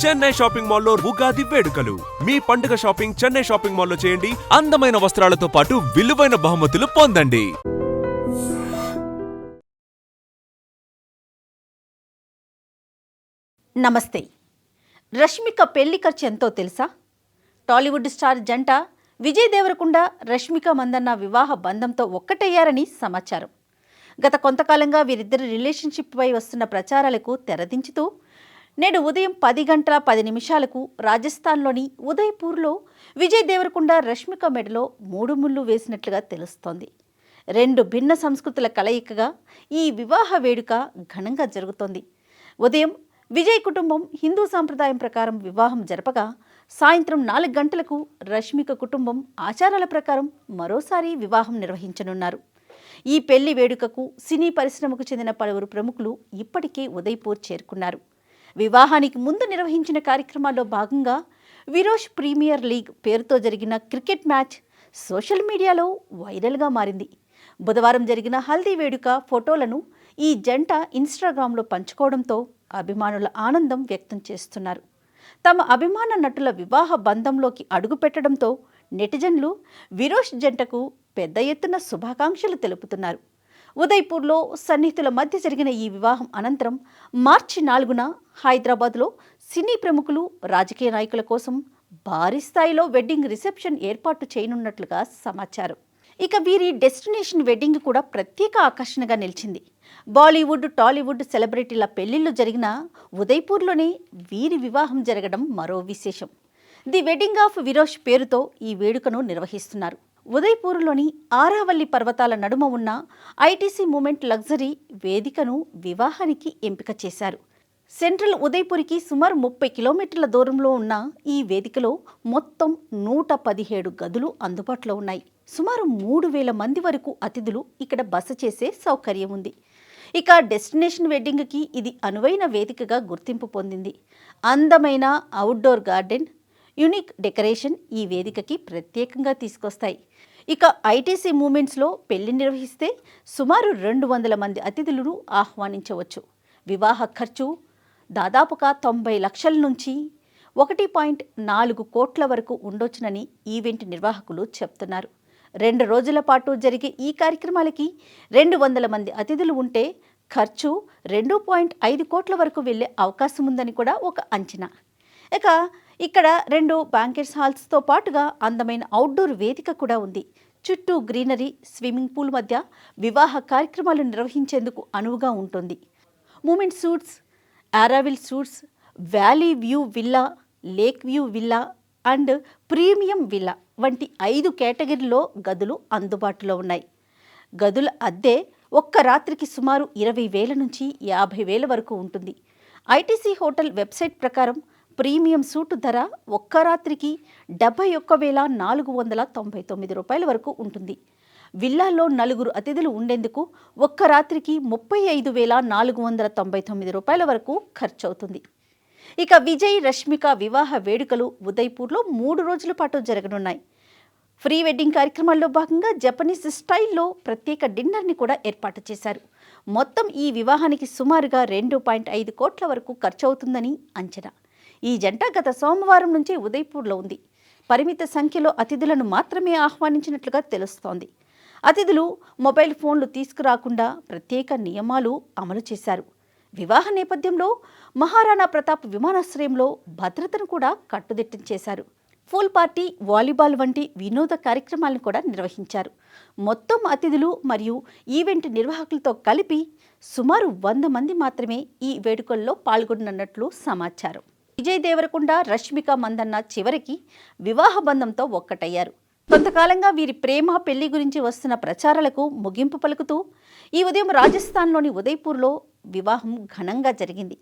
Chennai shopping మాల్లో ఉగాది వేడుకలు. మీ పండుగ షాపింగ్ చెన్నై షాపింగ్ మాల్లో చేయండి. అందమైన వస్త్రాలతో పాటు విలువైన బహుమతులు పొందండి. నమస్తే. రష్మిక పెళ్లి ఖర్చు ఎంతో తెలుసా? టాలీవుడ్ స్టార్ జంట విజయ్ దేవరకొండ, రష్మిక మందన్న వివాహ బంధంతో ఒక్కటయ్యారని సమాచారం. గత కొంతకాలంగా వీరిద్దరి రిలేషన్షిప్పై వస్తున్న ప్రచారాలకు తెరదించుతూ నేడు ఉదయం 10:10 రాజస్థాన్లోని ఉదయ్పూర్లో విజయ్ దేవరకొండ, రష్మిక మెడలో 3 ముళ్ళు వేసినట్లుగా తెలుస్తోంది. 2 భిన్న సంస్కృతుల కలయికగా ఈ వివాహ వేడుక ఘనంగా జరుగుతోంది. ఉదయం విజయ్ కుటుంబం హిందూ సాంప్రదాయం ప్రకారం వివాహం జరపగా, సాయంత్రం 4 గంటలకు రష్మిక కుటుంబం ఆచారాల ప్రకారం మరోసారి వివాహం నిర్వహించనున్నారు. ఈ పెళ్లి వేడుకకు సినీ పరిశ్రమకు చెందిన పలువురు ప్రముఖులు ఇప్పటికే ఉదయ్పూర్ చేరుకున్నారు. వివాహానికి ముందు నిర్వహించిన కార్యక్రమాల్లో భాగంగా విరోష్ ప్రీమియర్ లీగ్ పేరుతో జరిగిన క్రికెట్ మ్యాచ్ సోషల్ మీడియాలో వైరల్గా మారింది. బుధవారం జరిగిన హల్దీ వేడుక ఫోటోలను ఈ జంట ఇన్స్టాగ్రామ్లో పంచుకోవడంతో అభిమానుల ఆనందం వ్యక్తం చేస్తున్నారు. తమ అభిమాన నటుల వివాహ బంధంలోకి అడుగుపెట్టడంతో నెటిజన్లు విరోష్ జంటకు పెద్ద ఎత్తున శుభాకాంక్షలు తెలుపుతున్నారు. ఉదయ్పూర్లో సన్నిహితుల మధ్య జరిగిన ఈ వివాహం అనంతరం మార్చి 4న హైదరాబాద్లో సినీ ప్రముఖులు, రాజకీయ నాయకుల కోసం భారీ స్థాయిలో వెడ్డింగ్ రిసెప్షన్ ఏర్పాటు చేయనున్నట్లుగా సమాచారం. ఇక వీరి డెస్టినేషన్ వెడ్డింగ్ కూడా ప్రత్యేక ఆకర్షణగా నిలిచింది. బాలీవుడ్, టాలీవుడ్ సెలబ్రిటీల పెళ్లిళ్లు జరిగిన ఉదయ్పూర్లోనే వీరి వివాహం జరగడం మరో విశేషం. ది వెడ్డింగ్ ఆఫ్ విరోష్ పేరుతో ఈ వేడుకను నిర్వహిస్తున్నారు. ఉదయ్పూర్లోని ఆరావల్లి పర్వతాల నడుమ ఉన్న ఐటీసీ మూమెంట్ లగ్జరీ వేదికను వివాహానికి ఎంపిక చేశారు. సెంట్రల్ ఉదయ్పూర్కి సుమారు 30 కిలోమీటర్ల దూరంలో ఉన్న ఈ వేదికలో మొత్తం 117 గదులు అందుబాటులో ఉన్నాయి. సుమారు 3000 మంది వరకు అతిథులు ఇక్కడ బస చేసే సౌకర్యం ఉంది. ఇక డెస్టినేషన్ వెడ్డింగ్కి ఇది అనువైన వేదికగా గుర్తింపు పొందింది. అందమైన అవుట్డోర్ గార్డెన్, యూనిక్ డెకరేషన్ ఈ వేదికకి ప్రత్యేకంగా తీసుకొస్తాయి. ఇక ఐటీసీ మూమెంట్స్లో పెళ్లి నిర్వహిస్తే సుమారు 200 మంది అతిథులను ఆహ్వానించవచ్చు. వివాహ ఖర్చు దాదాపుగా 90 లక్షల నుంచి 1.4 కోట్ల వరకు ఉండొచ్చునని ఈవెంట్ నిర్వాహకులు చెప్తున్నారు. 2 రోజుల పాటు జరిగే ఈ కార్యక్రమాలకి 200 మంది అతిథులు ఉంటే ఖర్చు 2.5 కోట్ల వరకు వెళ్లే అవకాశం ఉందని కూడా ఒక అంచనా. ఇక ఇక్కడ 2 బ్యాంకెట్స్ హాల్స్తో పాటుగా అందమైన అవుట్డోర్ వేదిక కూడా ఉంది. చుట్టూ గ్రీనరీ, స్విమ్మింగ్ పూల్ మధ్య వివాహ కార్యక్రమాలు నిర్వహించేందుకు అనువుగా ఉంటుంది. Moment suites, Auroville suites, valley view villa, lake view villa and premium villa వంటి 5 కేటగిరీలో గదులు అందుబాటులో ఉన్నాయి. గదుల అద్దె ఒక్క రాత్రికి సుమారు 20,000 నుంచి 50,000 వరకు ఉంటుంది. ఐటీసీ హోటల్ వెబ్సైట్ ప్రకారం ప్రీమియం సూటు ధర ఒక్క రాత్రికి 71,499 రూపాయల వరకు ఉంటుంది. విల్లాలో 4 అతిథులు ఉండేందుకు ఒక్క రాత్రికి 35,499 రూపాయల వరకు ఖర్చవుతుంది. ఇక విజయ్, రష్మిక వివాహ వేడుకలు ఉదయ్పూర్లో 3 రోజుల పాటు జరగనున్నాయి. ప్రీ వెడ్డింగ్ కార్యక్రమాల్లో భాగంగా జపనీస్ స్టైల్లో ప్రత్యేక డిన్నర్ని కూడా ఏర్పాటు చేశారు. మొత్తం ఈ వివాహానికి సుమారుగా 2.5 కోట్ల వరకు ఖర్చవుతుందని అంచనా. ఈ జంట గత సోమవారం నుంచి ఉదయ్పూర్లో ఉంది. పరిమిత సంఖ్యలో అతిథులను మాత్రమే ఆహ్వానించినట్లుగా తెలుస్తోంది. అతిథులు మొబైల్ ఫోన్లు తీసుకురాకుండా ప్రత్యేక నియమాలు అమలు చేశారు. వివాహ నేపథ్యంలో మహారాణా ప్రతాప్ విమానాశ్రయంలో భద్రతను కూడా కట్టుదిట్టం చేశారు. పూల్ పార్టీ, వాలీబాల్ వంటి వినోద కార్యక్రమాలను కూడా నిర్వహించారు. మొత్తం అతిథులు మరియు ఈవెంట్ నిర్వాహకులతో కలిపి సుమారు 100 మంది మాత్రమే ఈ వేడుకల్లో పాల్గొననున్నట్లు సమాచారం. విజయ్ దేవరకొండ, రష్మిక మందన్న చివరికి వివాహ బంధంతో ఒక్కటయ్యారు. కొంతకాలంగా వీరి ప్రేమ, పెళ్లి గురించి వస్తున్న ప్రచారాలకు ముగింపు పలుకుతూ ఈ ఉదయం రాజస్థాన్లోని ఉదయ్పూర్లో వివాహం ఘనంగా జరిగింది.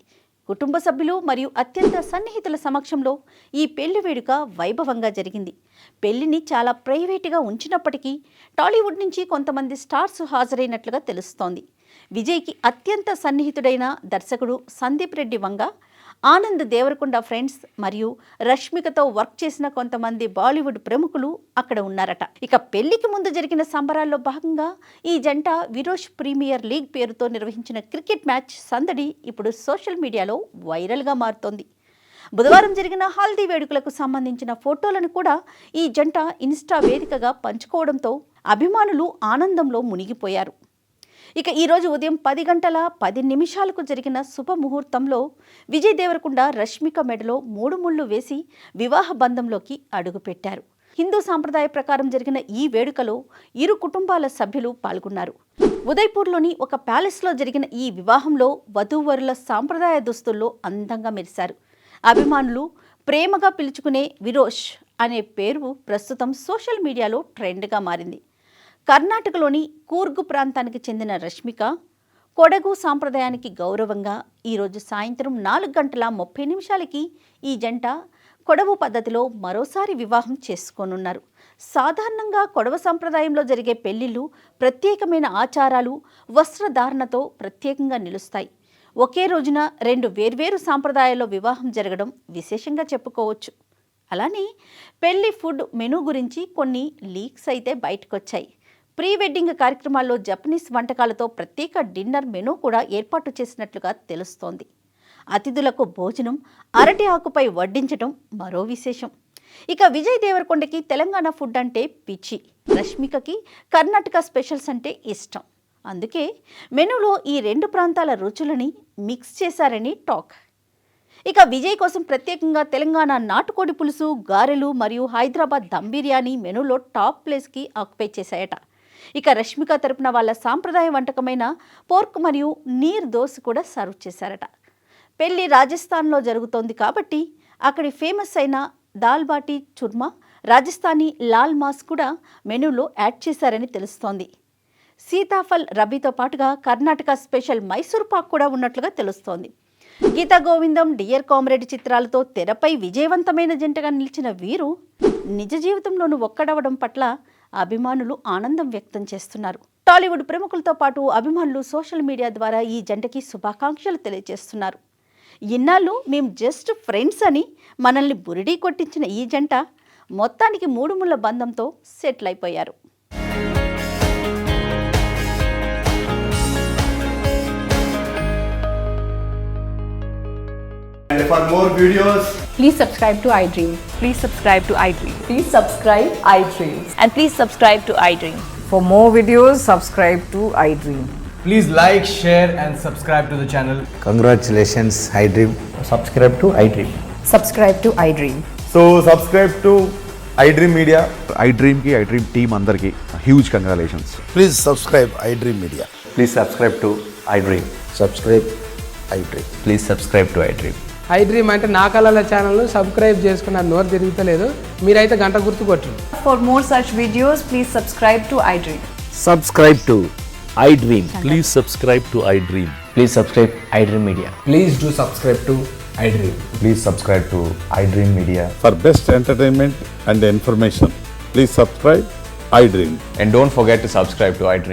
కుటుంబ సభ్యులు మరియు అత్యంత సన్నిహితుల సమక్షంలో ఈ పెళ్లి వేడుక వైభవంగా జరిగింది. పెళ్లిని చాలా ప్రైవేటుగా ఉంచినప్పటికీ టాలీవుడ్ నుంచి కొంతమంది స్టార్స్ హాజరైనట్లుగా తెలుస్తోంది. విజయ్కి అత్యంత సన్నిహితుడైన దర్శకుడు సందీప్ రెడ్డి వంగ, ఆనంద్ దేవరకొండ ఫ్రెండ్స్ మరియు రష్మికతో వర్క్ చేసిన కొంతమంది బాలీవుడ్ ప్రముఖులు అక్కడ ఉన్నారట. ఇక పెళ్లికి ముందు జరిగిన సంబరాల్లో భాగంగా ఈ జంట విరోష్ ప్రీమియర్ లీగ్ పేరుతో నిర్వహించిన క్రికెట్ మ్యాచ్ సందడి ఇప్పుడు సోషల్ మీడియాలో వైరల్గా మారుతోంది. బుధవారం జరిగిన హల్దీ వేడుకలకు సంబంధించిన ఫోటోలను కూడా ఈ జంట ఇన్స్టా వేదికగా పంచుకోవడంతో అభిమానులు ఆనందంలో మునిగిపోయారు. ఇక ఈరోజు ఉదయం 10:10 జరిగిన శుభముహూర్తంలో విజయ్ దేవరకొండ రష్మిక మెడలో 3 ముళ్ళు వేసి వివాహ బంధంలోకి అడుగుపెట్టారు. హిందూ సాంప్రదాయ ప్రకారం జరిగిన ఈ వేడుకలో ఇరు కుటుంబాల సభ్యులు పాల్గొన్నారు. ఉదయ్పూర్లోని ఒక ప్యాలెస్లో జరిగిన ఈ వివాహంలో వధూవరుల సాంప్రదాయ దుస్తుల్లో అందంగా మెరిశారు. అభిమానులు ప్రేమగా పిలుచుకునే విరోష్ అనే పేరు ప్రస్తుతం సోషల్ మీడియాలో ట్రెండ్గా మారింది. కర్ణాటకలోని కూర్గు ప్రాంతానికి చెందిన రష్మిక కొడగు సాంప్రదాయానికి గౌరవంగా ఈరోజు సాయంత్రం 4:30 ఈ జంట కొడవు పద్ధతిలో మరోసారి వివాహం చేసుకోనున్నారు. సాధారణంగా కొడవ సంప్రదాయంలో జరిగే పెళ్లిళ్ళు ప్రత్యేకమైన ఆచారాలు, వస్త్రధారణతో ప్రత్యేకంగా నిలుస్తాయి. ఒకే రోజున 2 వేర్వేరు సాంప్రదాయాల్లో వివాహం జరగడం విశేషంగా చెప్పుకోవచ్చు. అలానే పెళ్లి ఫుడ్ మెనూ గురించి కొన్ని లీక్స్ అయితే బయటకొచ్చాయి. ప్రీ వెడ్డింగ్ కార్యక్రమాల్లో జపనీస్ వంటకాలతో ప్రత్యేక డిన్నర్ మెనూ కూడా ఏర్పాటు చేసినట్లుగా తెలుస్తోంది. అతిథులకు భోజనం అరటి ఆకుపై వడ్డించడం మరో విశేషం. ఇక విజయ్ దేవరకొండకి తెలంగాణ ఫుడ్ అంటే పిచ్చి, రష్మికకి కర్ణాటక స్పెషల్స్ అంటే ఇష్టం. అందుకే మెనూలో ఈ 2 ప్రాంతాల రుచులని మిక్స్ చేశారని టాక్. ఇక విజయ్ కోసం ప్రత్యేకంగా తెలంగాణ నాటుకోడి పులుసు, గారెలు మరియు హైదరాబాద్ దమ్ బిర్యానీ మెనూలో టాప్ ప్లేస్కి ఆక్యుపై చేశాయట. ఇక రష్మిక తరపున వాళ్ళ సాంప్రదాయ వంటకమైన పోర్క్ మరియు నీర్ దోశ కూడా సర్వ్ చేశారట. పెళ్లి రాజస్థాన్లో జరుగుతోంది కాబట్టి అక్కడి ఫేమస్ అయిన దాల్ బాటీ చుర్మా, రాజస్థానీ లాల్ మాస్ కూడా మెనూలో యాడ్ చేశారని తెలుస్తోంది. సీతాఫల్ రబీతో పాటుగా కర్ణాటక స్పెషల్ మైసూర్ పాక్ కూడా ఉన్నట్లుగా తెలుస్తోంది. గీతా గోవిందం, డియర్ కామ్రేడ్ చిత్రాలతో తెరపై విజయవంతమైన జంటగా నిలిచిన వీరు నిజ జీవితంలోనూ ఒక్కడవడం పట్ల అభిమానులు ఆనందం వ్యక్తం చేస్తున్నారు. టాలీవుడ్ ప్రముఖులతో పాటు అభిమానులు సోషల్ మీడియా ద్వారా ఈ జంటకి శుభాకాంక్షలు తెలియజేస్తున్నారు. ఇన్నాళ్ళు మేం జస్ట్ ఫ్రెండ్స్ అని మనల్ని బురిడీ కొట్టించిన ఈ జంట మొత్తానికి 3 ముళ్ళ బంధంతో సెటిల్ అయిపోయారు. And for more videos, Please subscribe to iDream. Please subscribe to iDream. Please subscribe iDream. And please subscribe to iDream. For more videos, subscribe to iDream. please like, share and subscribe to the channel. Congratulations, iDream. Subscribe to iDream. Subscribe to iDream. So subscribe to iDream Media. iDream team andarki huge congratulations. Please subscribe iDream Media. Please subscribe to iDream. Subscribe iDream. Please subscribe to iDream. iDream అంటే నా కళల ఛానల్ను subscribe చేసుకున్న నోరు తిరుగుతలేదు, మీరైతే గంట గుర్తు కొట్టండి. For more such videos, please subscribe to iDream. Subscribe to iDream. Please subscribe to iDream. Please subscribe iDream Media. Please do subscribe to iDream. Please subscribe to iDream Media. For best entertainment and information, please subscribe iDream. And don't forget to subscribe to iDream.